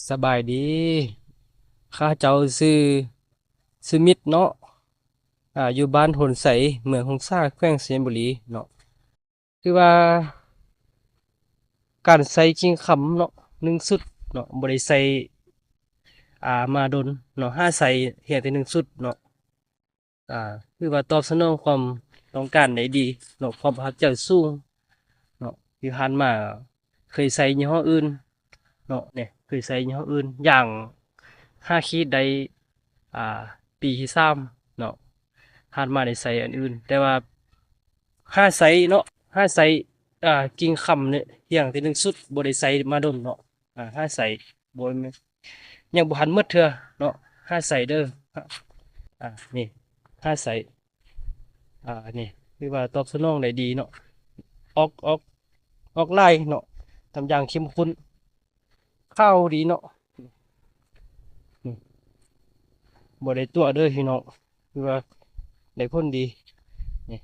สบายดีข้าเจ้าซื้อมิตรเนาะอยู่บ้านโหนไสเมืองหงซ่าแขวงเสียนบุรีเนาะคือว่าการใส่จิงคำเนาะ1สุดเนาะบ่ได้ใส่มาดนเนาะห้าใส่เฮียแต่1สุดเนาะอ่าคือว่าตอบสนองความต้องการได้ดีเนาะความประทับใจสูงเนาะที่ผ่านมาเคยใส่ยี่ห้ออื่นเนาะเนี่ยเคยใส่ยี่ห้ออื่นอย่าง5ขีดได้อ่าปีที่3เนาะ หาดมาได้ใส่อันอื่นแต่ว่าห้าใส่เนาะห้าใส่อ่ากิ่งคำเนี่ยอย่างที่หนึ่งสุดบ่ได้ใส่มาดนเนาะห้าใส่บ่แม่นยังบ่ทันหมดเทื่อเนาะห้าใส่เด้ออ่านี่ห้าใส่นี่คือว่าตอบสนองได้ดีเนาะออกออกออกลายเนาะทำอย่างเข้มข้นข้าวดีเนาะนี่บ่ได้ตัวเด้อพี่น้องคือว่าได้ผลดีนี่